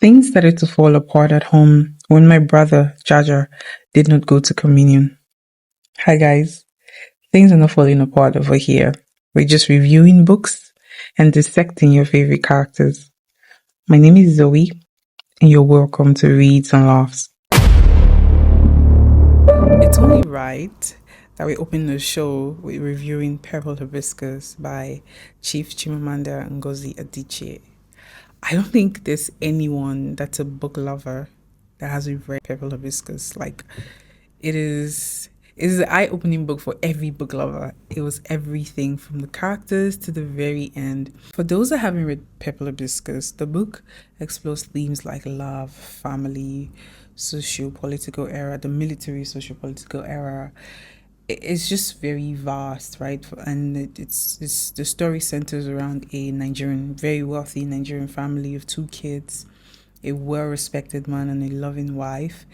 Things started to fall apart at home when my brother, Jaja, did not go to communion. Hi guys, things are not falling apart over here. We're just reviewing books and dissecting your favorite characters. My name is Zoe, and you're welcome to Reads and Laughs. It's only right that we open the show with reviewing Purple Hibiscus by Chief Chimamanda Ngozi Adichie. I don't think there's anyone that's a book lover that hasn't read Purple Hibiscus. Like, it is an eye-opening book for every book lover. It was everything from the characters to the very end. For those that haven't read Purple Hibiscus, the book explores themes like love, family, socio-political era, the military socio-political era. It's just very vast, right? And it's the story centers around a Nigerian, very wealthy Nigerian family of two kids, a well-respected man and a loving wife,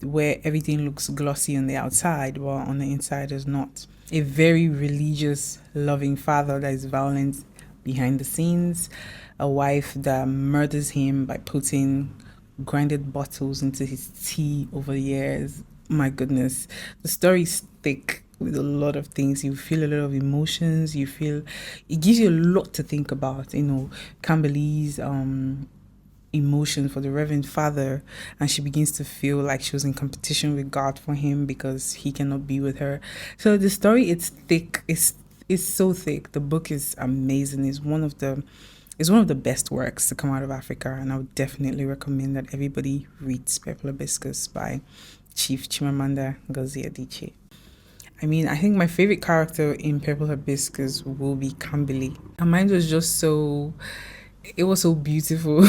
where everything looks glossy on the outside, while on the inside is not. A very religious, loving father that is violent behind the scenes, a wife that murders him by putting grinded bottles into his tea over the years. My goodness, the story is thick with a lot of things. You feel a lot of emotions. You feel it gives you a lot to think about. Camberly's emotion for the Reverend Father, and she begins to feel like she was in competition with God for him because he cannot be with her. So the story, it's thick. It's so thick. The book is amazing. It's one of the best works to come out of Africa, and I would definitely recommend that everybody reads Purple Hibiscus by Chief Chimamanda Ngozi Adichie. I think my favorite character in Purple Hibiscus will be Camberly. Her mind was just so... It was so beautiful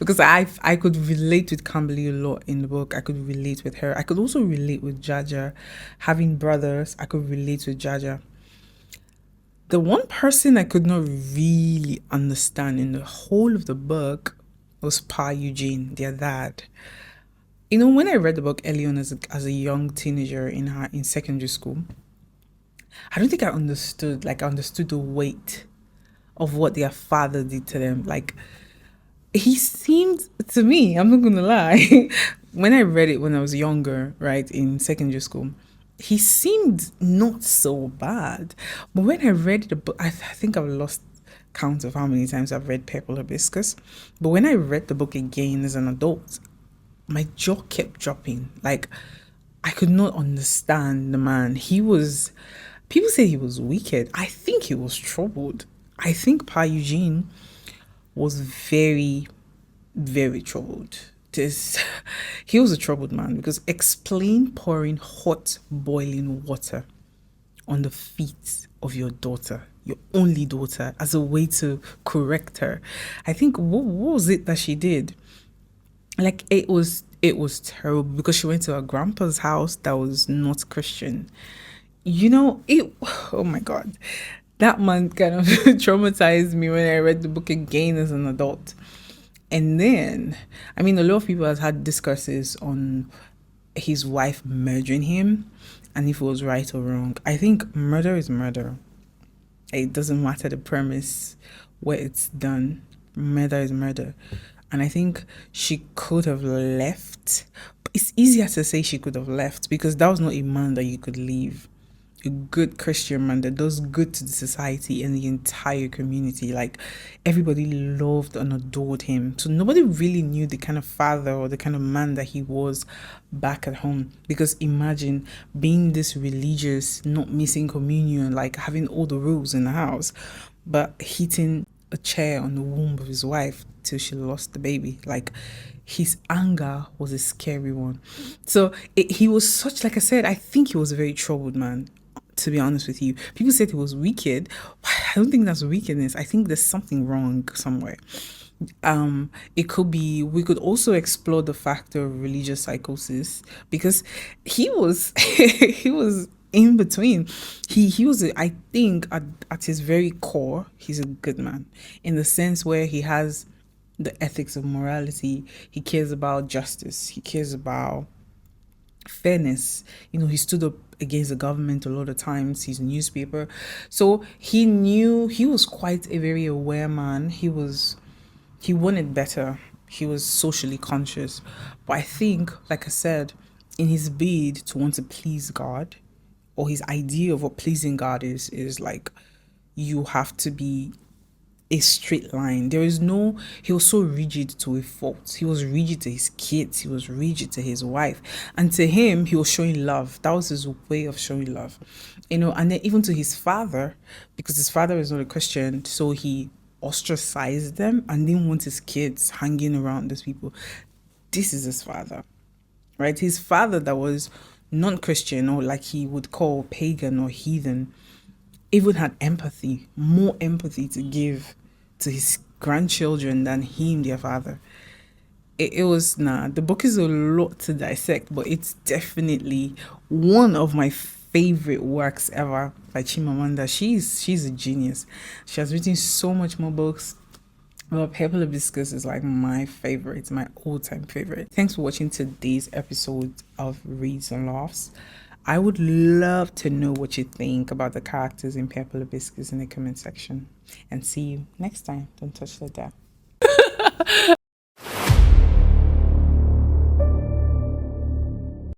because I could relate with Camberly a lot in the book. I could relate with her. I could also relate with Jaja. Having brothers, I could relate with Jaja. The one person I could not really understand in the whole of the book was Pa Eugene, their dad. When I read the book early on as a young teenager in secondary school, I don't think I understood the weight of what their father did to them. Like, he seemed to me, I'm not gonna lie, when I read it when I was younger, right, in secondary school, he seemed not so bad. But when I read the book, I think I've lost count of how many times I've read Purple Hibiscus. But when I read the book again as an adult, my jaw kept dropping. Like, I could not understand the man. People say he was wicked. I think he was troubled. I think Pa Eugene was very, very troubled. He was a troubled man, because explain pouring hot boiling water on the feet of your daughter, your only daughter, as a way to correct her. I think what was it that she did? Like, it was terrible, because she went to her grandpa's house that was not Christian. Oh my God, that man kind of traumatized me when I read the book again as an adult. And then, a lot of people have had discourses on his wife murdering him and if it was right or wrong. I think murder is murder. It doesn't matter the premise where it's done. Murder is murder. And I think she could have left. But it's easier to say she could have left, because that was not a man that you could leave. A good Christian man that does good to the society and the entire community. Like, everybody loved and adored him. So nobody really knew the kind of father or the kind of man that he was back at home. Because imagine being this religious, not missing communion, like having all the rules in the house, but hitting a chair on the womb of his wife till she lost the baby. Like, his anger was a scary one. So he was such, like I said, I think he was a very troubled man, to be honest with you. People said he was wicked. I don't think that's wickedness. I think there's something wrong somewhere. It could be, we could also explore the factor of religious psychosis, because he was he was in between. He was, I think, at his very core, he's a good man, in the sense where he has the ethics of morality. He cares about justice. He cares about fairness. He stood up against the government a lot of times. He's a newspaper. So he knew, he was quite a very aware man. He wanted better. He was socially conscious. But I think, like I said, in his bid to want to please God, or his idea of what pleasing God is like you have to be a straight line. There is no, he was so rigid to a fault. He was rigid to his kids, he was rigid to his wife. And to him, he was showing love. That was his way of showing love. And then even to his father, because his father is not a Christian, so he ostracized them and didn't want his kids hanging around those people. This is his father, right? His father that was non-Christian, or like he would call pagan or heathen, even had empathy, more empathy to give to his grandchildren than him, their father. It was, the book is a lot to dissect, but it's definitely one of my favorite works ever by Chimamanda. She's a genius. She has written so much more books. Well, Purple Hibiscus is like my favorite, my all-time favorite. Thanks for watching today's episode of Reads and Laughs. I would love to know what you think about the characters in Purple Hibiscus in the comment section. And see you next time. Don't touch the dial.